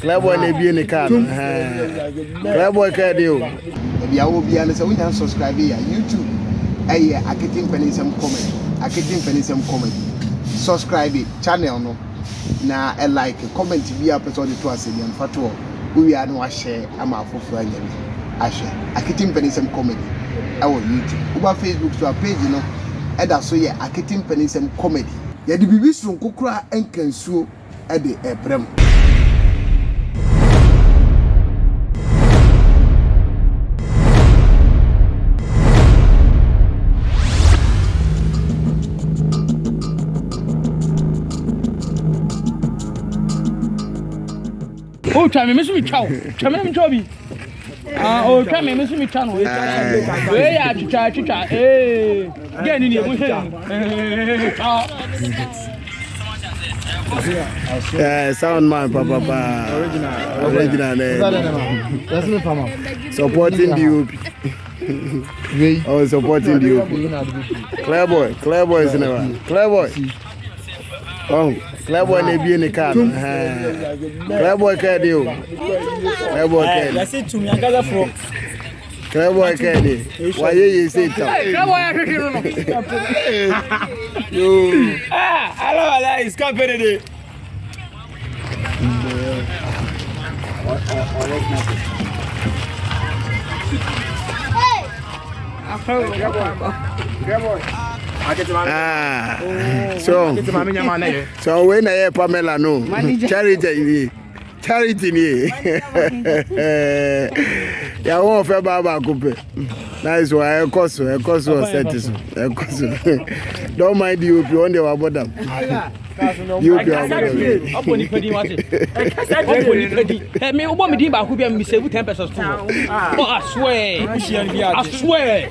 Clayboy ne bi ne car. Clayboy ka dey o. Bia wo bia ne say we can subscribe here YouTube. Akete MPANINSEM comedy. Akete MPANINSEM comedy. Subscribe channel no. Na like comment bi episode to asem yan fato. We are no share ama afofo anyame. Ahwe. Akete MPANINSEM comedy. Our YouTube. Over Facebook to our page no. Eda so ye Akete MPANINSEM comedy. Ye di bibi sun kokura enkansuo e de ebrem. Oh, try me, Miss Chow. Try me, Joby. Oh, try me, Miss Channel. Hey, I try. Hey, get in here. Sound man, papa. Original. That's me, Pama. Supporting the UP. Oh, supporting the UP. Clayboy is in the Clayboy. Oh, Clayboy ne bi ne car. Clayboy ka dey o. Clayboy ka dey. I say to me, I gather from. Clayboy ka dey. Why you say it? Clayboy no. Yo. Allah, it's company day. So when I Pamela no charity ni ya won fe baba coupe nice one cost set so don't mind you if you on the abodam you be oponi pedi wate oponi pedi me obo me din ba ku bia me save 10% to oh I swear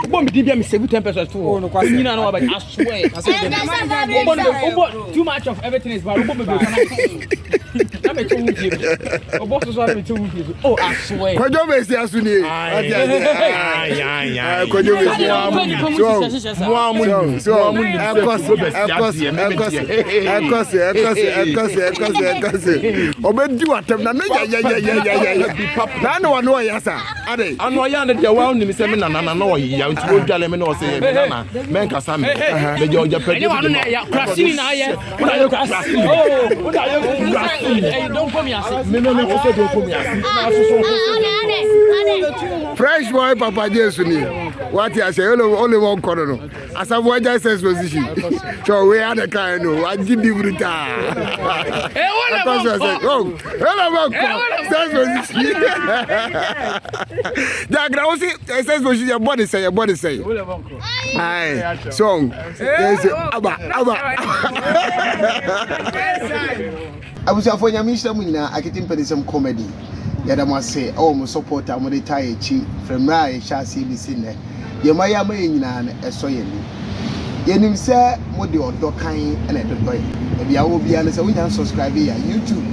obo me din bia me save 10% to you know about I swear obo too much of everything is bad obo me go na me too deep obo so me too deep oh I swear kojo be si asuni kojo be si obedi watem na ya na no one yasa ade anu ya na dia wa nim se me na no ya nti o dwale me no se me na men kasa me me je oja pedi na ya krasini na ye una yo krasini oh una yo krasini don't come here me no say don't come here fresh boy papa Jesus ni what you say only one corner no asabo aja sense position so we are the kind no I give you bruta sense position da grausi sense position your body say ai song aba abusa fo nyamisha mu nyina Akete MPANINSEM comedy yada mo say mo supporter mo dey tie chi from right sha CBC ne ye maya ma nyina na eso ye ni yenim se mo de odo kan na dodo ye bia wo bia ne se we can subscribe here YouTube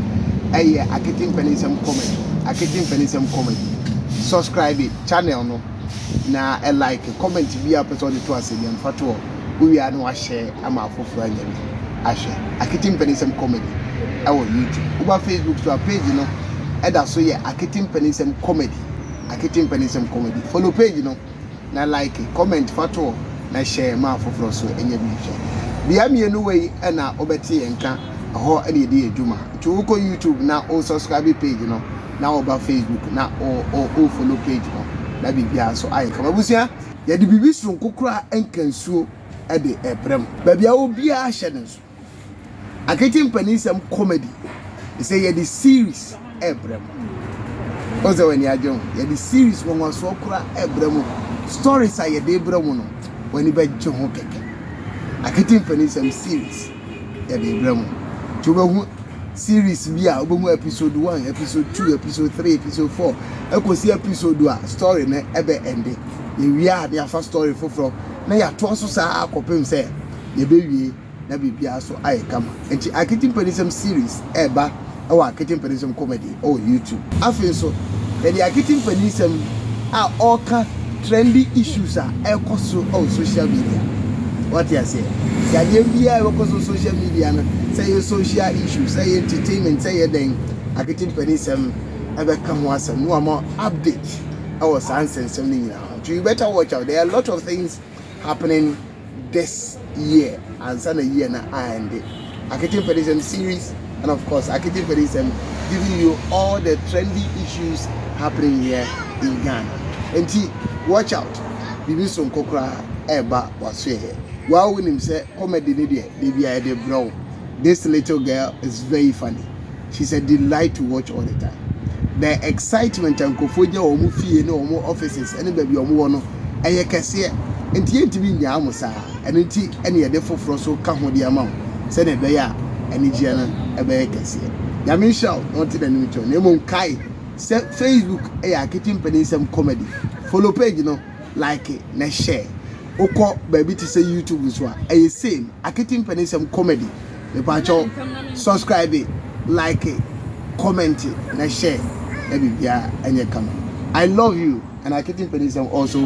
Akete MPANINSEM comedy Akete MPANINSEM comedy subscribe channel no na like comment bi episode to asem yan fato we are no share ama afofo anyame ahwe Akete MPANINSEM comedy our YouTube over Facebook to our page no eda so ye Akete MPANINSEM comedy Akete MPANINSEM comedy follow page no na like comment fato na share ma afoforo so enye bi hwe bia mienu wei na obeti enka ho ene de adwuma to ko YouTube na o subscribe page no na over Facebook na o follow page no na bibia so ayi kama busia ye de bibi sun kokura enkansuo e de ebrem ba bia obia hye ne so Akete MPANINSEM comedy say ye the series ebrem ozo when ya jon ye the series won so kura ebrem stories are ye de ebrem no when be jo ho keke Akete MPANINSEM series ye de ebrem to be hu series bia obomu episode 1 episode 2 episode 3 episode 4 ekosi episode a story na ebe ende ye wi a de afa story foforo na ya to so sa akopem say ye be wie na bibia so aye kama enti Akete MPANINSEM series eba awa Akete MPANINSEM comedy o YouTube afi so the Akete MPANINSEM a oka trendy issues a ekoso on social media what you say ya dey bia ekoso social media na say social issues say entertainment say den Akete MPANINSEM ebe ka ho asem no am update our MPANINSEM ni nyina. You better watch out. There are a lot of things happening this year and some year na and Akete MPANINSEM series, and of course Akete MPANINSEM giving you all the trendy issues happening here in Ghana. And watch out. Bibi son kokra eba waswe here. Wow, when him say comedy ni dey bro. This little girl is very funny. She's a delight to watch all the time. The excitement and kofoja omu fie no omu offices any baby omu no eye kese enti entibi nya amusa eno enti ene ye de foforo so ka ho de ama se na be ya ene gie na ebe kese ya me show not the new channel nemo kai se Facebook Akete MPANINSEM comedy follow page no like it na share okọ baby to say YouTube so a same Akete MPANINSEM comedy me pacho subscribe it, like it, comment it na share. I love you, and Akete MPANINSEM also